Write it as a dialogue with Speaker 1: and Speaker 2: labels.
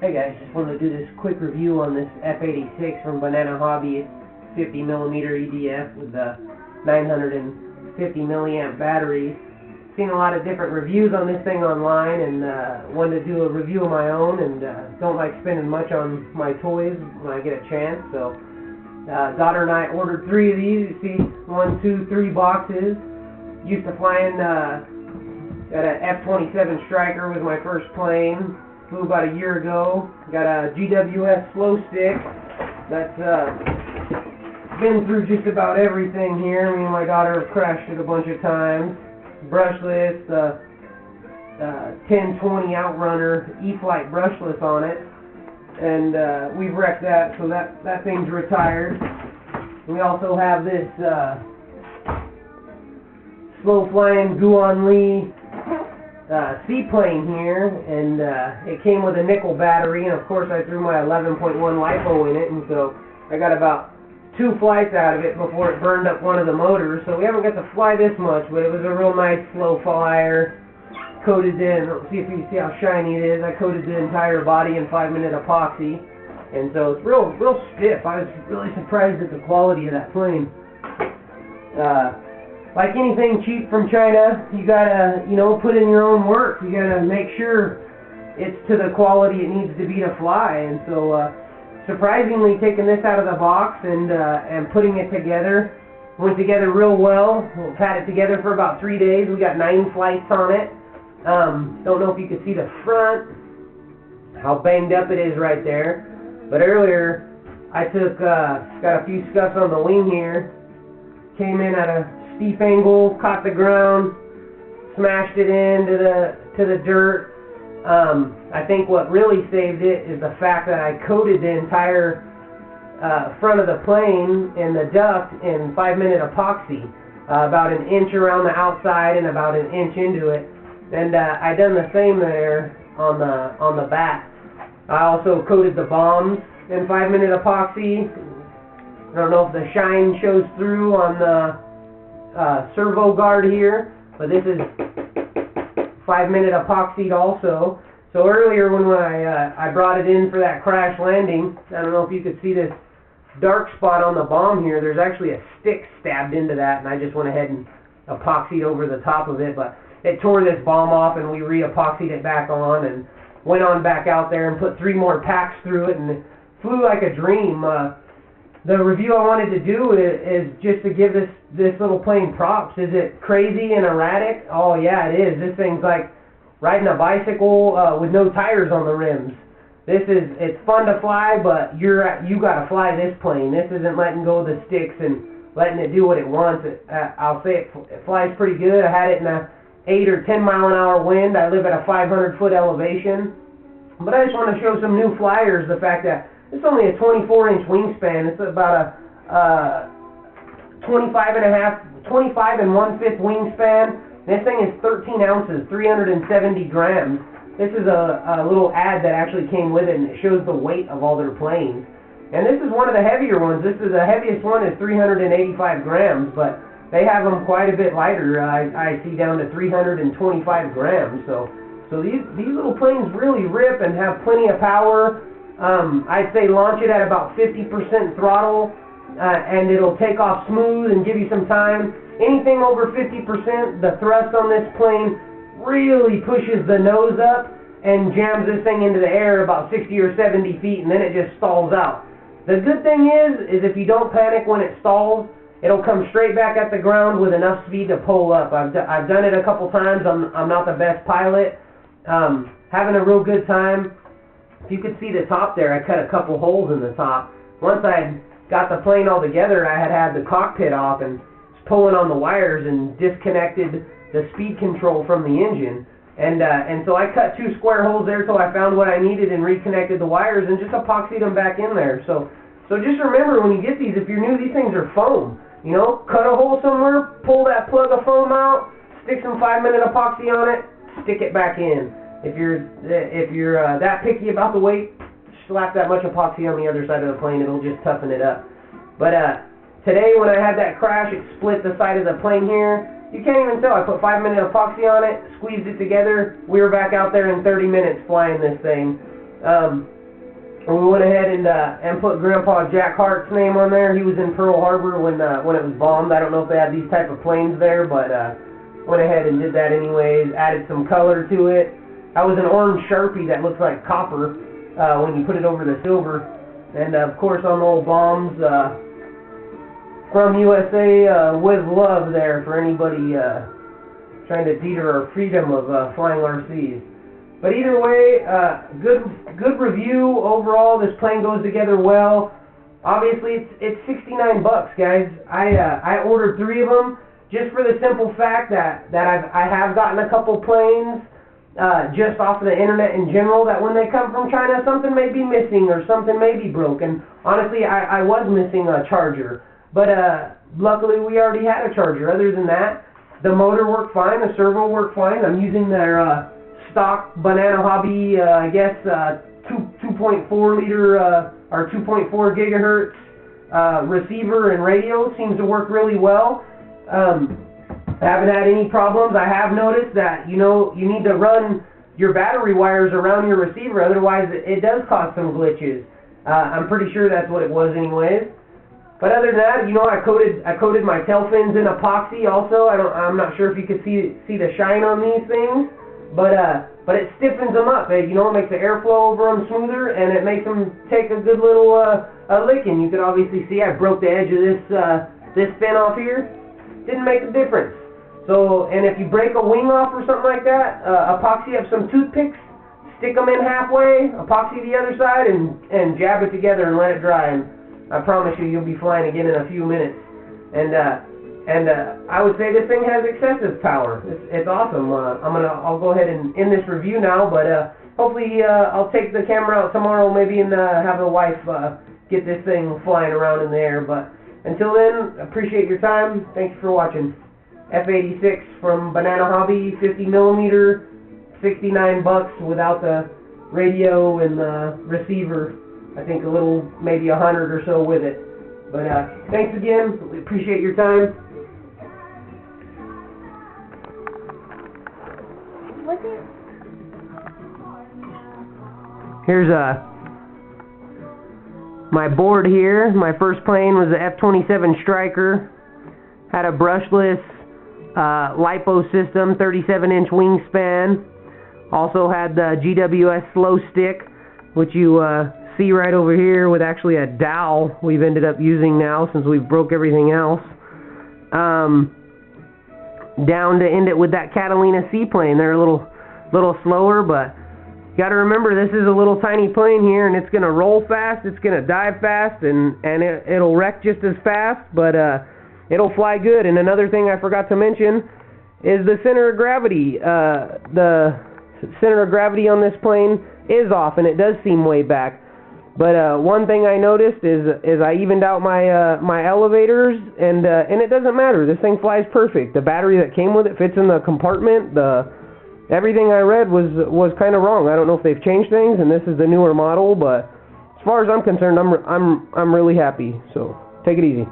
Speaker 1: Hey guys, just wanted to do this quick review on this F86 from Banana Hobby. It's 50mm EDF with the 950 milliamp battery. Seen a lot of different reviews on this thing online, and wanted to do a review of my own, and don't like spending much on my toys when I get a chance. So daughter and I ordered 3 of these. You see 1, 2, 3 boxes. Used to flying got a F87 Striker was my first plane. Flew about a year ago. Got a GWS slow stick. That's been through just about everything here. Me and my daughter have crashed it a bunch of times. Brushless, 1020 Outrunner E-Flight brushless on it, and we've wrecked that, so that thing's retired. We also have this slow flying Guan Li seaplane here, and it came with a nickel battery, and of course I threw my 11.1 lipo in it, and so I got about 2 flights out of it before it burned up one of the motors. So we haven't got to fly this much, but it was a real nice slow flyer. Coated in, see if you can see how shiny it is. I coated the entire body in 5-minute epoxy, and so it's real stiff. I was really surprised at the quality of that plane. Like anything cheap from China, you gotta, put in your own work. You gotta make sure it's to the quality it needs to be to fly. And so, surprisingly, taking this out of the box and putting it together, went together real well. We've had it together for about 3 days. We got 9 flights on it. Don't know if you could see the front, how banged up it is right there. But earlier, I took, got a few scuffs on the wing here. Came in at a steep angle, caught the ground, smashed it into the dirt. I think what really saved it is the fact that I coated the entire front of the plane and the duct in 5-minute epoxy, about 1 inch around the outside and about 1 inch into it. And I done the same there on the back. I also coated the bombs in 5-minute epoxy. I don't know if the shine shows through on the servo guard here, but this is 5-minute epoxied also. So earlier when I brought it in for that crash landing, I don't know if you could see this dark spot on the bomb here. There's actually a stick stabbed into that, and I just went ahead and epoxied over the top of it, but it tore this bomb off, and we re-epoxied it back on and went on back out there and put 3 more packs through it, and it flew like a dream. The review I wanted to do is just to give this little plane props. Is it crazy and erratic? Oh yeah, it is. This thing's like riding a bicycle with no tires on the rims. It's fun to fly, but you gotta fly this plane. This isn't letting go of the sticks and letting it do what it wants. I'll say it flies pretty good. I had it in a 8 or 10 mile an hour wind. I live at a 500-foot elevation, but I just want to show some new flyers the fact that it's only a 24-inch wingspan. It's about a 25 1/5 wingspan. This thing is 13 ounces, 370 grams. This is a little ad that actually came with it, and it shows the weight of all their planes. And this is one of the heavier ones. The heaviest one is 385 grams, but they have them quite a bit lighter. I see down to 325 grams. So these little planes really rip and have plenty of power. I'd say launch it at about 50% throttle, and it'll take off smooth and give you some time. Anything over 50%, the thrust on this plane really pushes the nose up and jams this thing into the air about 60 or 70 feet, and then it just stalls out. The good thing is if you don't panic when it stalls, it'll come straight back at the ground with enough speed to pull up. I've done it a couple times. I'm not the best pilot. Having a real good time. If you could see the top there, I cut a couple holes in the top. Once I got the plane all together, I had the cockpit off and was pulling on the wires and disconnected the speed control from the engine. And so I cut 2 square holes there till I found what I needed and reconnected the wires and just epoxied them back in there. So just remember, when you get these, if you're new, these things are foam. Cut a hole somewhere, pull that plug of foam out, stick some 5-minute epoxy on it, stick it back in. If you're that picky about the weight, slap that much epoxy on the other side of the plane. It'll just toughen it up. But today when I had that crash, it split the side of the plane here. You can't even tell. I put 5-minute epoxy on it, squeezed it together. We were back out there in 30 minutes flying this thing. we went ahead and put Grandpa Jack Hart's name on there. He was in Pearl Harbor when it was bombed. I don't know if they had these type of planes there, but went ahead and did that anyways. Added some color to it. That was an orange Sharpie that looks like copper when you put it over the silver. And of course on the old bombs, from USA with love there for anybody trying to teeter our freedom of flying RCs. But either way, good review overall. This plane goes together well. Obviously, it's $69 bucks, guys. I ordered 3 of them just for the simple fact that I have gotten a couple planes just off of the internet in general, that when they come from China, something may be missing or something may be broken. Honestly, I was missing a charger, but luckily we already had a charger. Other than that, the motor worked fine, the servo worked fine. I'm using their stock Banana Hobby, I guess 2.4 liter or 2.4 gigahertz receiver and radio. Seems to work really well. I haven't had any problems. I have noticed that, you need to run your battery wires around your receiver, otherwise it does cause some glitches. I'm pretty sure that's what it was anyways. But other than that, I coated my tail fins in epoxy also. I'm not sure if you could see the shine on these things, but it stiffens them up. It makes the airflow over them smoother, and it makes them take a good little licking. You can obviously see I broke the edge of this fin off here. Didn't make a difference. So, and if you break a wing off or something like that, epoxy up some toothpicks, stick them in halfway, epoxy the other side, and jab it together and let it dry. And I promise you'll be flying again in a few minutes. And I would say this thing has excessive power. It's awesome. I'll go ahead and end this review now, but hopefully I'll take the camera out tomorrow maybe and have the wife get this thing flying around in the air. But until then, appreciate your time. Thanks for watching. F86 from Banana Hobby, 50 millimeter, $69 bucks without the radio and the receiver. I think a little, maybe 100 or so with it. But thanks again. We appreciate your time. Here's my board here. My first plane was the F87 Striker. Had a brushless lipo system, 37-inch wingspan. Also had the GWS slow stick, which you see right over here with actually a dowel we've ended up using now since we've broke everything else. Down to end it with that Catalina seaplane. They're a little slower, but you got to remember this is a little tiny plane here, and it's going to roll fast, it's going to dive fast, and it'll wreck just as fast, but it'll fly good. And another thing I forgot to mention is the center of gravity. The center of gravity on this plane is off, and it does seem way back. But one thing I noticed is I evened out my elevators, and it doesn't matter. This thing flies perfect. The battery that came with it fits in the compartment. Everything I read was kind of wrong. I don't know if they've changed things, and this is the newer model. But as far as I'm concerned, I'm really happy. So take it easy.